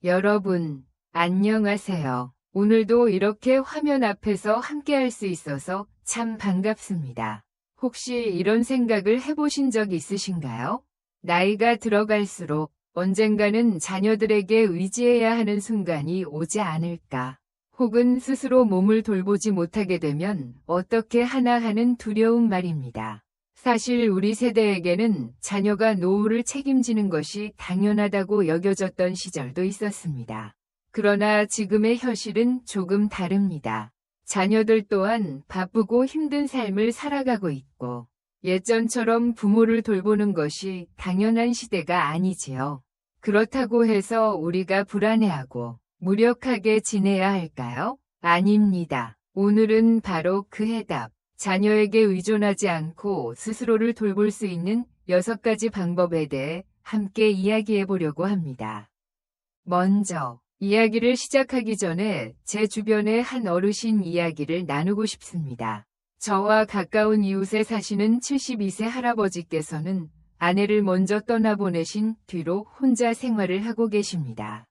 여러분, 안녕하세요. 오늘도 이렇게 화면 앞에서 함께할 수 있어서 참 반갑습니다. 혹시 이런 생각을 해보신 적 있으신가요? 나이가 들어갈수록 언젠가는 자녀들에게 의지해야 하는 순간이 오지 않을까? 혹은 스스로 몸을 돌보지 못하게 되면 어떻게 하나 하는 두려움 말입니다. 사실 우리 세대에게는 자녀가 노후를 책임지는 것이 당연하다고 여겨졌던 시절도 있었습니다. 그러나 지금의 현실은 조금 다릅니다. 자녀들 또한 바쁘고 힘든 삶을 살아가고 있고 예전처럼 부모를 돌보는 것이 당연한 시대가 아니지요. 그렇다고 해서 우리가 불안해하고 무력하게 지내야 할까요? 아닙니다. 오늘은 바로 그 해답. 자녀에게 의존하지 않고 스스로를 돌볼 수 있는 6가지 방법에 대해 함께 이야기해 보려고 합니다. 먼저, 이야기를 시작하기 전에 제 주변의 한 어르신 이야기를 나누고 싶습니다. 저와 가까운 이웃에 사시는 72세 할아버지께서는 아내를 먼저 떠나보내신 뒤로 혼자 생활을 하고 계십니다.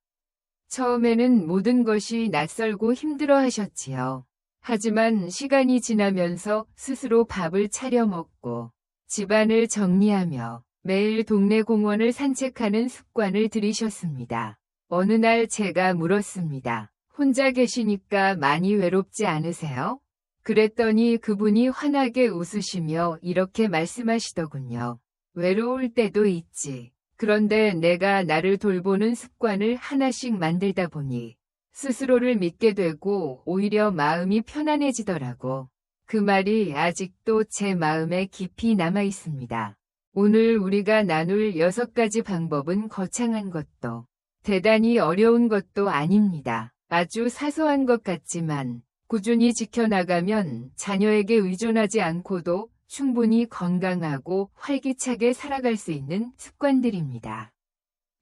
처음에는 모든 것이 낯설고 힘들어 하셨지요. 하지만 시간이 지나면서 스스로 밥을 차려 먹고 집안을 정리하며 매일 동네 공원을 산책하는 습관을 들이셨습니다. 어느 날 제가 물었습니다. 혼자 계시니까 많이 외롭지 않으세요? 그랬더니 그분이 환하게 웃으시며 이렇게 말씀하시더군요. 외로울 때도 있지. 그런데 내가 나를 돌보는 습관을 하나씩 만들다 보니 스스로를 믿게 되고 오히려 마음이 편안해지더라고. 그 말이 아직도 제 마음에 깊이 남아 있습니다. 오늘 우리가 나눌 6가지 방법은 거창한 것도 대단히 어려운 것도 아닙니다. 아주 사소한 것 같지만 꾸준히 지켜나가면 자녀에게 의존하지 않고도 충분히 건강하고 활기차게 살아갈 수 있는 습관들입니다.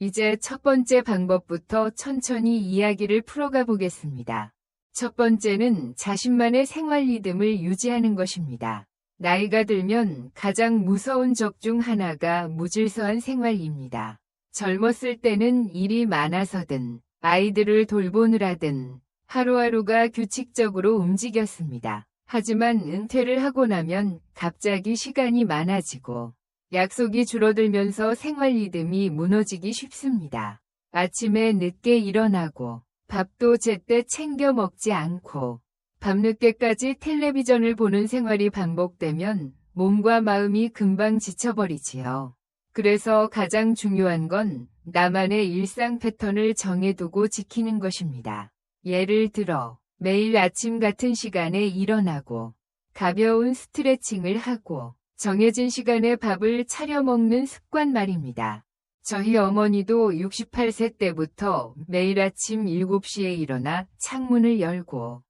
이제 첫 번째 방법부터 천천히 이야기를 풀어가 보겠습니다. 첫 번째는 자신만의 생활 리듬을 유지하는 것입니다. 나이가 들면 가장 무서운 적 중 하나가 무질서한 생활입니다. 젊었을 때는 일이 많아서든 아이들을 돌보느라든 하루하루가 규칙적으로 움직였습니다. 하지만 은퇴를 하고 나면 갑자기 시간이 많아지고 약속이 줄어들면서 생활 리듬이 무너지기 쉽습니다. 아침에 늦게 일어나고 밥도 제때 챙겨 먹지 않고 밤늦게까지 텔레비전을 보는 생활이 반복되면 몸과 마음이 금방 지쳐버리지요. 그래서 가장 중요한 건 나만의 일상 패턴을 정해두고 지키는 것입니다. 예를 들어 매일 아침 같은 시간에 일어나고 가벼운 스트레칭을 하고 정해진 시간에 밥을 차려 먹는 습관 말입니다. 저희 어머니도 68세 때부터 매일 아침 7시에 일어나 창문을 열고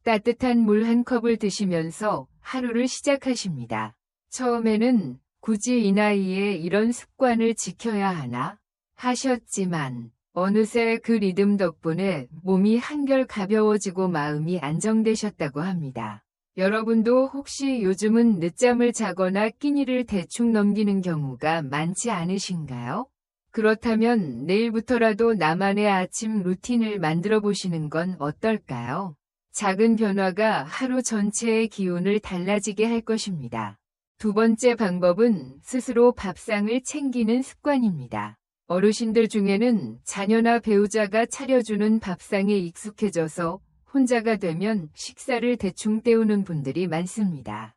따뜻한 물 한 컵을 드시면서 하루를 시작하십니다. 처음에는 굳이 이 나이에 이런 습관을 지켜야 하나 하셨지만 어느새 그 리듬 덕분에 몸이 한결 가벼워지고 마음이 안정되셨다고 합니다. 여러분도 혹시 요즘은 늦잠을 자거나 끼니를 대충 넘기는 경우가 많지 않으신가요? 그렇다면 내일부터라도 나만의 아침 루틴을 만들어 보시는 건 어떨까요? 작은 변화가 하루 전체의 기운을 달라지게 할 것입니다. 두 번째 방법은 스스로 밥상을 챙기는 습관입니다. 어르신들 중에는 자녀나 배우자가 차려주는 밥상에 익숙해져서 혼자가 되면 식사를 대충 때우는 분들이 많습니다.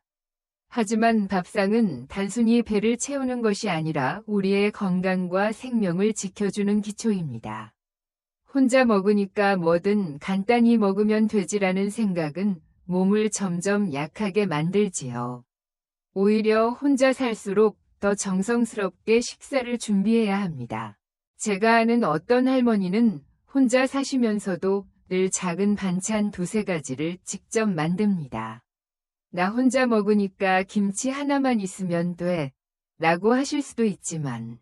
하지만 밥상은 단순히 배를 채우는 것이 아니라 우리의 건강과 생명을 지켜주는 기초입니다. 혼자 먹으니까 뭐든 간단히 먹으면 되지라는 생각은 몸을 점점 약하게 만들지요. 오히려 혼자 살수록 더 정성스럽게 식사를 준비해야 합니다. 제가 아는 어떤 할머니는 혼자 사시면서도 늘 작은 반찬 2-3가지를 직접 만듭니다. 나 혼자 먹으니까 김치 하나만 있으면 돼 라고 하실 수도 있지만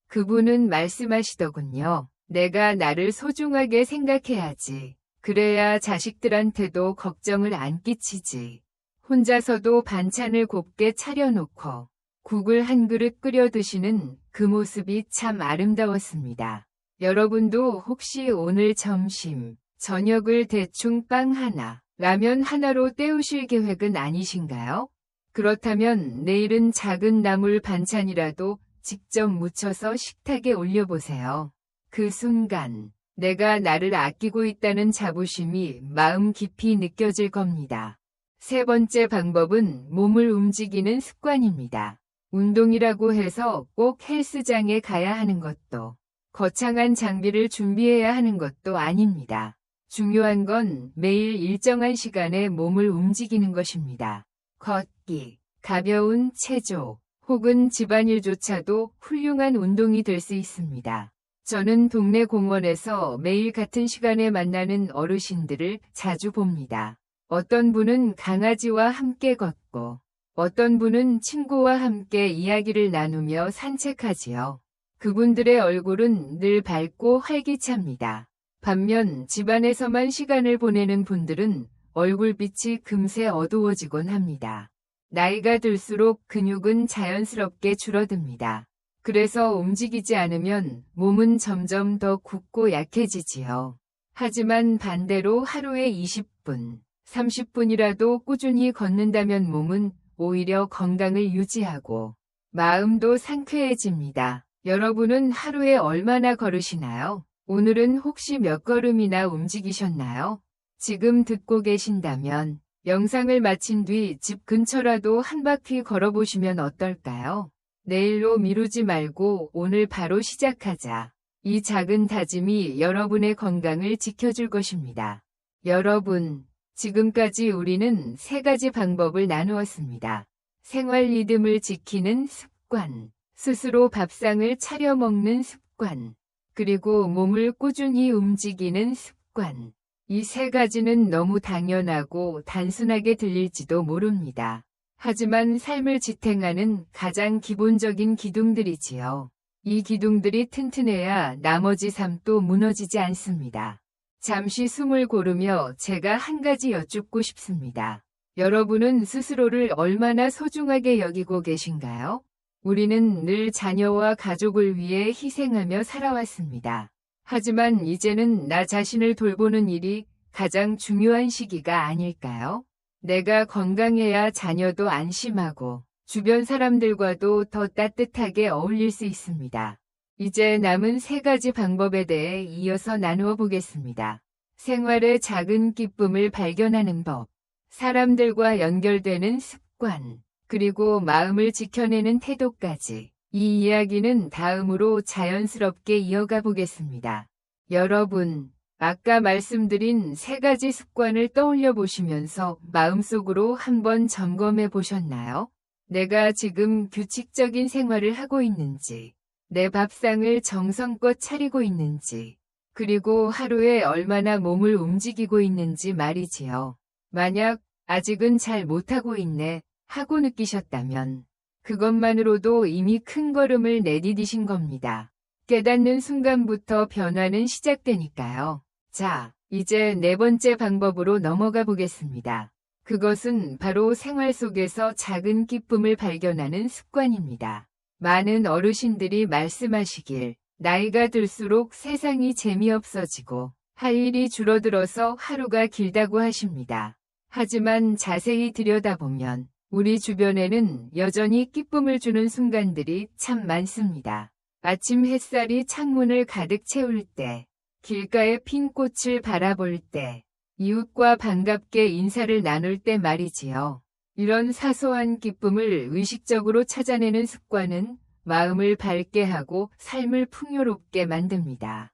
그분은 말씀하시더군요. 내가 나를 소중하게 생각해야지. 그래야 자식들한테도 걱정을 안 끼치지. 혼자서도 반찬을 곱게 차려놓고 국을 한 그릇 끓여 드시는 그 모습이 참 아름다웠습니다. 여러분도 혹시 오늘 점심, 저녁을 대충 빵 하나, 라면 하나로 때우실 계획은 아니신가요? 그렇다면 내일은 작은 나물 반찬이라도 직접 무쳐서 식탁에 올려보세요. 그 순간 내가 나를 아끼고 있다는 자부심이 마음 깊이 느껴질 겁니다. 세 번째 방법은 몸을 움직이는 습관입니다. 운동이라고 해서 꼭 헬스장에 가야 하는 것도, 거창한 장비를 준비해야 하는 것도 아닙니다. 중요한 건 매일 일정한 시간에 몸을 움직이는 것입니다. 걷기, 가벼운 체조, 혹은 집안일조차도 훌륭한 운동이 될 수 있습니다. 저는 동네 공원에서 매일 같은 시간에 만나는 어르신들을 자주 봅니다. 어떤 분은 강아지와 함께 걷고, 어떤 분은 친구와 함께 이야기를 나누며 산책하지요. 그분들의 얼굴은 늘 밝고 활기찹니다. 반면 집안에서만 시간을 보내는 분들은 얼굴빛이 금세 어두워지곤 합니다. 나이가 들수록 근육은 자연스럽게 줄어듭니다. 그래서 움직이지 않으면 몸은 점점 더 굳고 약해지지요. 하지만 반대로 하루에 20분, 30분이라도 꾸준히 걷는다면 몸은 오히려 건강을 유지하고 마음도 상쾌해집니다. 여러분은 하루에 얼마나 걸으시나요? 오늘은 혹시 몇 걸음이나 움직이셨나요? 지금 듣고 계신다면 영상을 마친 뒤 집 근처라도 한 바퀴 걸어보시면 어떨까요? 내일로 미루지 말고 오늘 바로 시작하자. 이 작은 다짐이 여러분의 건강을 지켜줄 것입니다. 여러분, 지금까지 우리는 세 가지 방법을 나누었습니다. 생활 리듬을 지키는 습관, 스스로 밥상을 차려 먹는 습관, 그리고 몸을 꾸준히 움직이는 습관. 이 세 가지는 너무 당연하고 단순하게 들릴지도 모릅니다. 하지만 삶을 지탱하는 가장 기본적인 기둥들이지요. 이 기둥들이 튼튼해야 나머지 삶도 무너지지 않습니다. 잠시 숨을 고르며 제가 한 가지 여쭙고 싶습니다. 여러분은 스스로를 얼마나 소중하게 여기고 계신가요? 우리는 늘 자녀와 가족을 위해 희생하며 살아왔습니다. 하지만 이제는 나 자신을 돌보는 일이 가장 중요한 시기가 아닐까요? 내가 건강해야 자녀도 안심하고 주변 사람들과도 더 따뜻하게 어울릴 수 있습니다. 이제 남은 세 가지 방법에 대해 이어서 나누어 보겠습니다. 생활의 작은 기쁨을 발견하는 법, 사람들과 연결되는 습관, 그리고 마음을 지켜내는 태도까지. 이 이야기는 다음으로 자연스럽게 이어가 보겠습니다. 여러분, 아까 말씀드린 세 가지 습관을 떠올려 보시면서 마음속으로 한번 점검해 보셨나요? 내가 지금 규칙적인 생활을 하고 있는지, 내 밥상을 정성껏 차리고 있는지, 그리고 하루에 얼마나 몸을 움직이고 있는지 말이지요. 만약 아직은 잘 못하고 있네 하고 느끼셨다면 그것만으로도 이미 큰 걸음을 내디디신 겁니다. 깨닫는 순간부터 변화는 시작되니까요. 자, 이제 네 번째 방법으로 넘어가 보겠습니다. 그것은 바로 생활 속에서 작은 기쁨을 발견하는 습관입니다. 많은 어르신들이 말씀하시길, 나이가 들수록 세상이 재미없어지고 할 일이 줄어들어서 하루가 길다고 하십니다. 하지만 자세히 들여다보면 우리 주변에는 여전히 기쁨을 주는 순간들이 참 많습니다. 아침 햇살이 창문을 가득 채울 때, 길가의 핀 꽃을 바라볼 때, 이웃과 반갑게 인사를 나눌 때 말이지요. 이런 사소한 기쁨을 의식적으로 찾아내는 습관은 마음을 밝게 하고 삶을 풍요롭게 만듭니다.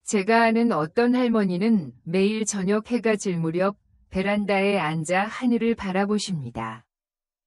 제가 아는 어떤 할머니는 매일 저녁 해가 질 무렵 베란다에 앉아 하늘을 바라보십니다.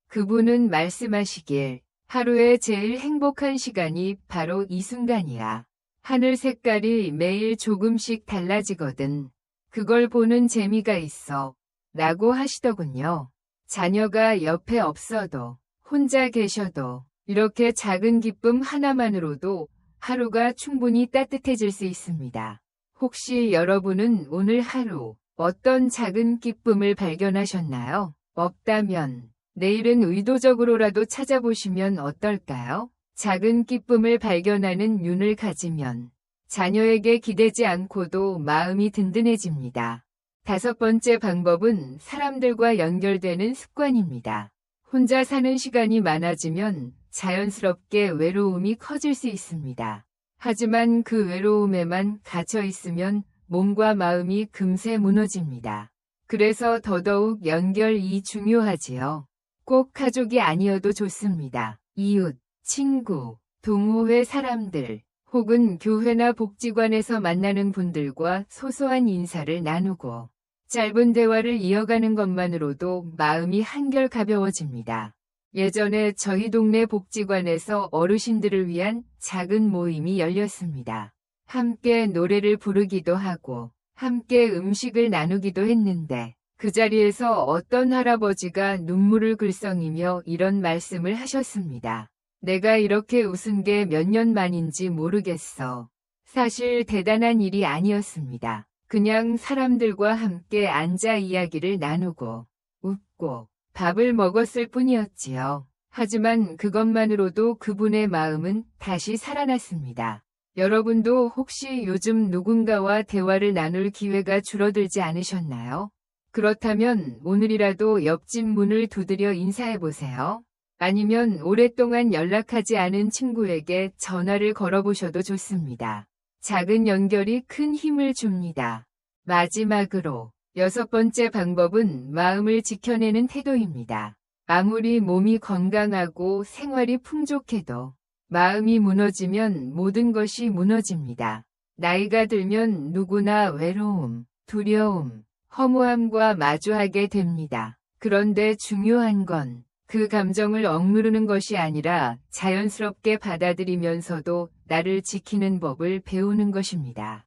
그분은 말씀하시길, 하루의 제일 행복한 시간이 바로 이 순간이야. 하늘 색깔이 매일 조금씩 달라지거든. 그걸 보는 재미가 있어. 라고 하시더군요. 자녀가 옆에 없어도, 혼자 계셔도, 이렇게 작은 기쁨 하나만으로도 하루가 충분히 따뜻해질 수 있습니다. 혹시 여러분은 오늘 하루 어떤 작은 기쁨을 발견하셨나요? 없다면 내일은 의도적으로라도 찾아보시면 어떨까요? 작은 기쁨을 발견하는 눈을 가지면 자녀에게 기대지 않고도 마음이 든든해집니다. 5번째 방법은 사람들과 연결되는 습관입니다. 혼자 사는 시간이 많아지면 자연스럽게 외로움이 커질 수 있습니다. 하지만 그 외로움에만 갇혀 있으면 몸과 마음이 금세 무너집니다. 그래서 더더욱 연결이 중요하지요. 꼭 가족이 아니어도 좋습니다. 이웃, 친구, 동호회 사람들, 혹은 교회나 복지관에서 만나는 분들과 소소한 인사를 나누고 짧은 대화를 이어가는 것만으로도 마음이 한결 가벼워집니다. 예전에 저희 동네 복지관에서 어르신들을 위한 작은 모임이 열렸습니다. 함께 노래를 부르기도 하고 함께 음식을 나누기도 했는데 그 자리에서 어떤 할아버지가 눈물을 글썽이며 이런 말씀을 하셨습니다. 내가 이렇게 웃은 게 몇 년 만인지 모르겠어. 사실 대단한 일이 아니었습니다. 그냥 사람들과 함께 앉아 이야기를 나누고 웃고 밥을 먹었을 뿐이었지요. 하지만 그것만으로도 그분의 마음은 다시 살아났습니다. 여러분도 혹시 요즘 누군가와 대화를 나눌 기회가 줄어들지 않으셨나요? 그렇다면 오늘이라도 옆집 문을 두드려 인사해보세요. 아니면 오랫동안 연락하지 않은 친구에게 전화를 걸어보셔도 좋습니다. 작은 연결이 큰 힘을 줍니다. 마지막으로 6번째 방법은 마음을 지켜내는 태도입니다. 아무리 몸이 건강하고 생활이 풍족해도 마음이 무너지면 모든 것이 무너집니다. 나이가 들면 누구나 외로움, 두려움, 허무함과 마주하게 됩니다. 그런데 중요한 건 그 감정을 억누르는 것이 아니라 자연스럽게 받아들이면서도 나를 지키는 법을 배우는 것입니다.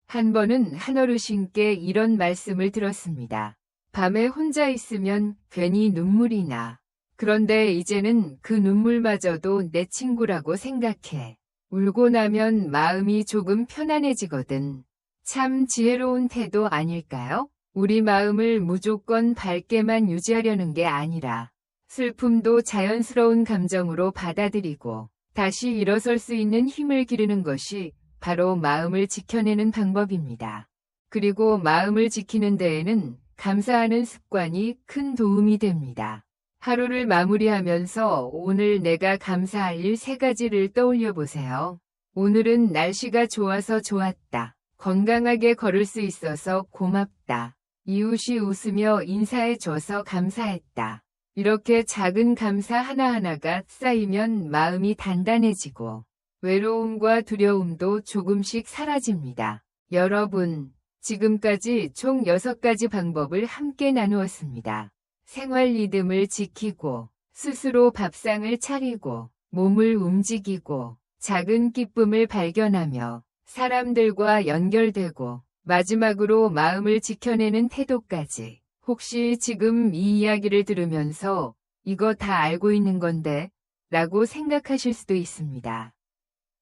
한 번은 한 어르신께 이런 말씀을 들었습니다. 밤에 혼자 있으면 괜히 눈물이 나. 그런데 이제는 그 눈물마저도 내 친구라고 생각해. 울고 나면 마음이 조금 편안해지거든. 참 지혜로운 태도 아닐까요? 우리 마음을 무조건 밝게만 유지하려는 게 아니라 슬픔도 자연스러운 감정으로 받아들이고 다시 일어설 수 있는 힘을 기르는 것이 바로 마음을 지켜내는 방법입니다. 그리고 마음을 지키는 데에는 감사하는 습관이 큰 도움이 됩니다. 하루를 마무리하면서 오늘 내가 감사할 일 3가지를 떠올려 보세요. 오늘은 날씨가 좋아서 좋았다. 건강하게 걸을 수 있어서 고맙다. 이웃이 웃으며 인사해줘서 감사했다. 이렇게 작은 감사 하나하나가 쌓이면 마음이 단단해지고 외로움과 두려움도 조금씩 사라집니다. 여러분, 지금까지 총 6가지 방법을 함께 나누었습니다. 생활 리듬을 지키고 스스로 밥상을 차리고 몸을 움직이고 작은 기쁨을 발견하며 사람들과 연결되고 마지막으로 마음을 지켜내는 태도까지. 혹시 지금 이 이야기를 들으면서 이거 다 알고 있는 건데 라고 생각하실 수도 있습니다.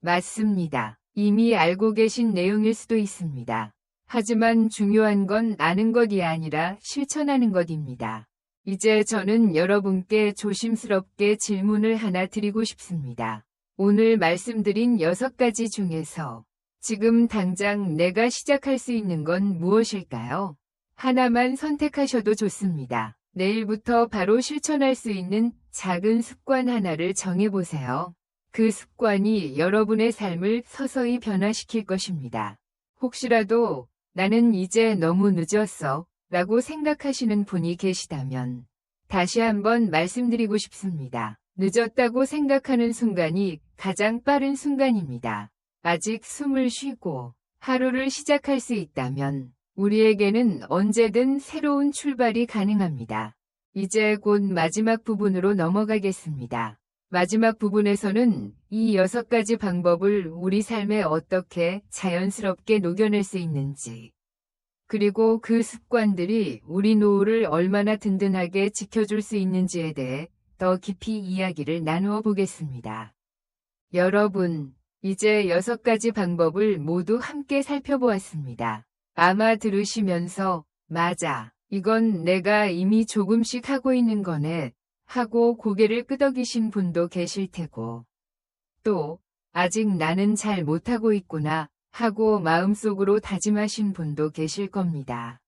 맞습니다. 이미 알고 계신 내용일 수도 있습니다. 하지만 중요한 건 아는 것이 아니라 실천하는 것입니다. 이제 저는 여러분께 조심스럽게 질문을 하나 드리고 싶습니다. 오늘 말씀드린 6가지 중에서 지금 당장 내가 시작할 수 있는 건 무엇일까요? 하나만 선택하셔도 좋습니다. 내일부터 바로 실천할 수 있는 작은 습관 하나를 정해보세요. 그 습관이 여러분의 삶을 서서히 변화시킬 것입니다. 혹시라도 나는 이제 너무 늦었어 라고 생각하시는 분이 계시다면 다시 한번 말씀드리고 싶습니다. 늦었다고 생각하는 순간이 가장 빠른 순간입니다. 아직 숨을 쉬고 하루를 시작할 수 있다면 우리에게는 언제든 새로운 출발이 가능합니다. 이제 곧 마지막 부분으로 넘어가겠습니다. 마지막 부분에서는 이 6가지 방법을 우리 삶에 어떻게 자연스럽게 녹여낼 수 있는지, 그리고 그 습관들이 우리 노후를 얼마나 든든하게 지켜줄 수 있는지에 대해 더 깊이 이야기를 나누어 보겠습니다. 여러분, 이제 6가지 방법을 모두 함께 살펴보았습니다. 아마 들으시면서 맞아, 이건 내가 이미 조금씩 하고 있는 거네 하고 고개를 끄덕이신 분도 계실 테고 또 아직 나는 잘 못하고 있구나 하고 마음속으로 다짐하신 분도 계실 겁니다.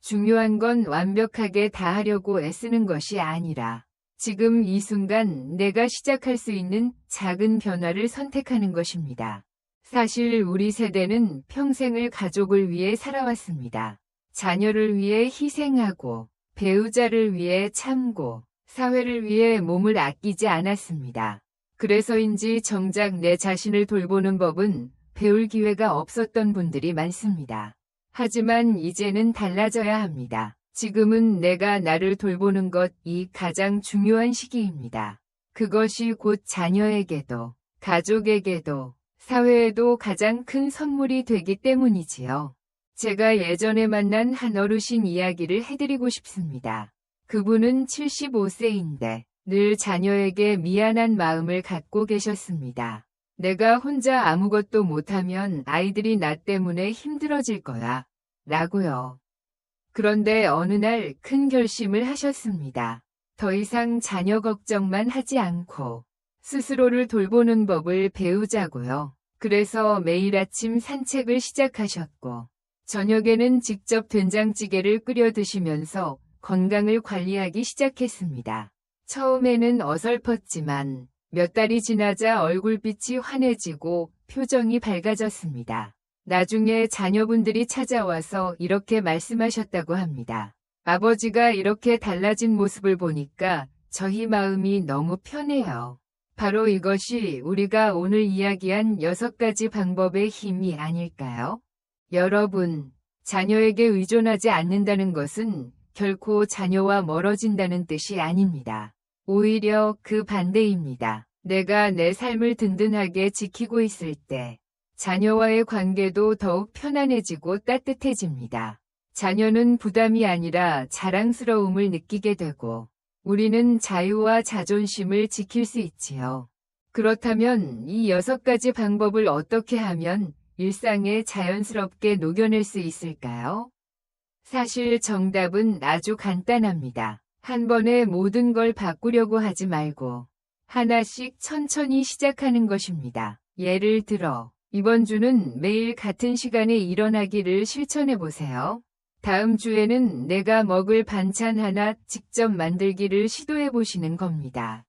중요한 건 완벽하게 다 하려고 애쓰는 것이 아니라 지금 이 순간 내가 시작할 수 있는 작은 변화를 선택하는 것입니다. 사실 우리 세대는 평생을 가족을 위해 살아왔습니다. 자녀를 위해 희생하고 배우자를 위해 참고 사회를 위해 몸을 아끼지 않았습니다. 그래서인지 정작 내 자신을 돌보는 법은 배울 기회가 없었던 분들이 많습니다. 하지만 이제는 달라져야 합니다. 지금은 내가 나를 돌보는 것이 가장 중요한 시기입니다. 그것이 곧 자녀에게도, 가족에게도, 사회에도 가장 큰 선물이 되기 때문이지요. 제가 예전에 만난 한 어르신 이야기를 해드리고 싶습니다. 그분은 75세인데 늘 자녀에게 미안한 마음을 갖고 계셨습니다. 내가 혼자 아무것도 못하면 아이들이 나 때문에 힘들어질 거야. 라고요. 그런데 어느 날 큰 결심을 하셨습니다. 더 이상 자녀 걱정만 하지 않고 스스로를 돌보는 법을 배우자고요. 그래서 매일 아침 산책을 시작하셨고 저녁에는 직접 된장찌개를 끓여 드시면서 건강을 관리하기 시작했습니다. 처음에는 어설펐지만 몇 달이 지나자 얼굴빛이 환해지고 표정이 밝아졌습니다. 나중에 자녀분들이 찾아와서 이렇게 말씀하셨다고 합니다. 아버지가 이렇게 달라진 모습을 보니까 저희 마음이 너무 편해요. 바로 이것이 우리가 오늘 이야기한 6가지 방법의 힘이 아닐까요? 여러분, 자녀에게 의존하지 않는다는 것은 결코 자녀와 멀어진다는 뜻이 아닙니다. 오히려 그 반대입니다. 내가 내 삶을 든든하게 지키고 있을 때 자녀와의 관계도 더욱 편안해지고 따뜻해집니다. 자녀는 부담이 아니라 자랑스러움을 느끼게 되고 우리는 자유와 자존심을 지킬 수 있지요. 그렇다면 이 6가지 방법을 어떻게 하면 일상에 자연스럽게 녹여낼 수 있을까요? 사실 정답은 아주 간단합니다. 한 번에 모든 걸 바꾸려고 하지 말고 하나씩 천천히 시작하는 것입니다. 예를 들어 이번 주는 매일 같은 시간에 일어나기를 실천해 보세요. 다음 주에는 내가 먹을 반찬 하나 직접 만들기를 시도해 보시는 겁니다.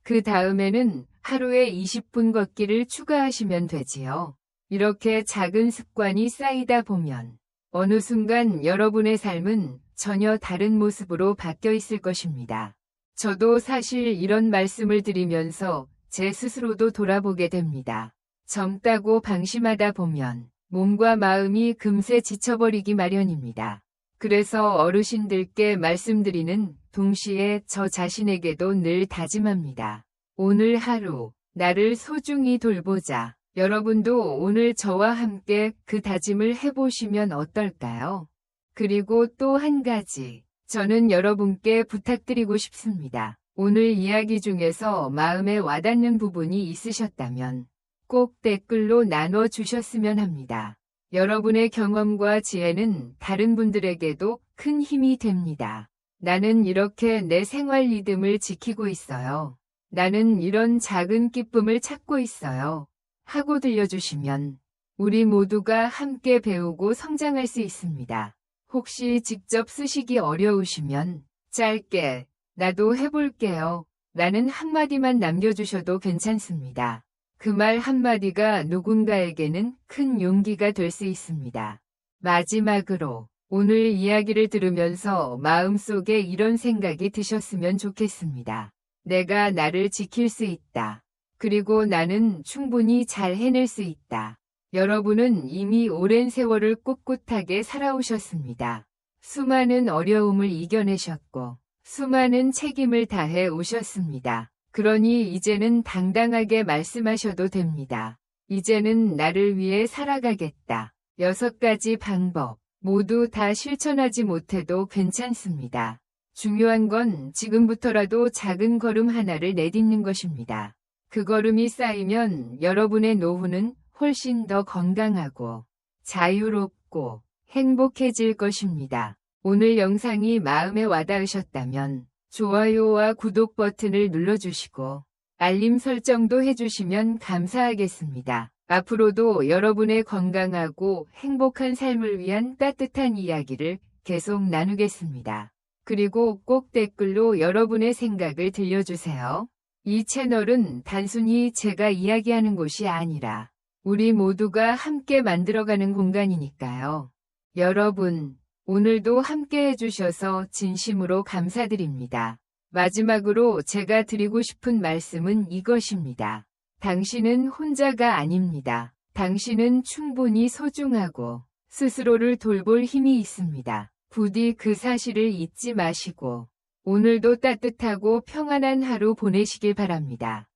그 다음에는 하루에 20분 걷기를 추가하시면 되지요. 이렇게 작은 습관이 쌓이다 보면 어느 순간 여러분의 삶은 전혀 다른 모습으로 바뀌어 있을 것입니다. 저도 사실 이런 말씀을 드리면서 제 스스로도 돌아보게 됩니다. 젊다고 방심하다 보면 몸과 마음이 금세 지쳐버리기 마련입니다. 그래서 어르신들께 말씀드리는 동시에 저 자신에게도 늘 다짐합니다. 오늘 하루 나를 소중히 돌보자. 여러분도 오늘 저와 함께 그 다짐을 해보시면 어떨까요? 그리고 또 한 가지, 저는 여러분께 부탁드리고 싶습니다. 오늘 이야기 중에서 마음에 와닿는 부분이 있으셨다면 꼭 댓글로 나눠주셨으면 합니다. 여러분의 경험과 지혜는 다른 분들에게도 큰 힘이 됩니다. 나는 이렇게 내 생활 리듬을 지키고 있어요. 나는 이런 작은 기쁨을 찾고 있어요. 하고 들려주시면 우리 모두가 함께 배우고 성장할 수 있습니다. 혹시 직접 쓰시기 어려우시면 짧게 나도 해볼게요 라는 한마디만 남겨주셔도 괜찮습니다. 그 말 한마디가 누군가에게는 큰 용기가 될 수 있습니다. 마지막으로 오늘 이야기를 들으면서 마음속에 이런 생각이 드셨으면 좋겠습니다. 내가 나를 지킬 수 있다. 그리고 나는 충분히 잘 해낼 수 있다. 여러분은 이미 오랜 세월을 꿋꿋하게 살아오셨습니다. 수많은 어려움을 이겨내셨고 수많은 책임을 다해 오셨습니다. 그러니 이제는 당당하게 말씀하셔도 됩니다. 이제는 나를 위해 살아가겠다. 6가지 방법 모두 다 실천하지 못해도 괜찮습니다. 중요한 건 지금부터라도 작은 걸음 하나를 내딛는 것입니다. 그 걸음이 쌓이면 여러분의 노후는 훨씬 더 건강하고 자유롭고 행복해질 것입니다. 오늘 영상이 마음에 와닿으셨다면 좋아요와 구독 버튼을 눌러주시고 알림 설정도 해주시면 감사하겠습니다. 앞으로도 여러분의 건강하고 행복한 삶을 위한 따뜻한 이야기를 계속 나누겠습니다. 그리고 꼭 댓글로 여러분의 생각을 들려주세요. 이 채널은 단순히 제가 이야기하는 곳이 아니라 우리 모두가 함께 만들어가는 공간이니까요. 여러분, 오늘도 함께 해주셔서 진심으로 감사드립니다. 마지막으로 제가 드리고 싶은 말씀은 이것입니다. 당신은 혼자가 아닙니다. 당신은 충분히 소중하고 스스로를 돌볼 힘이 있습니다. 부디 그 사실을 잊지 마시고 오늘도 따뜻하고 평안한 하루 보내시길 바랍니다.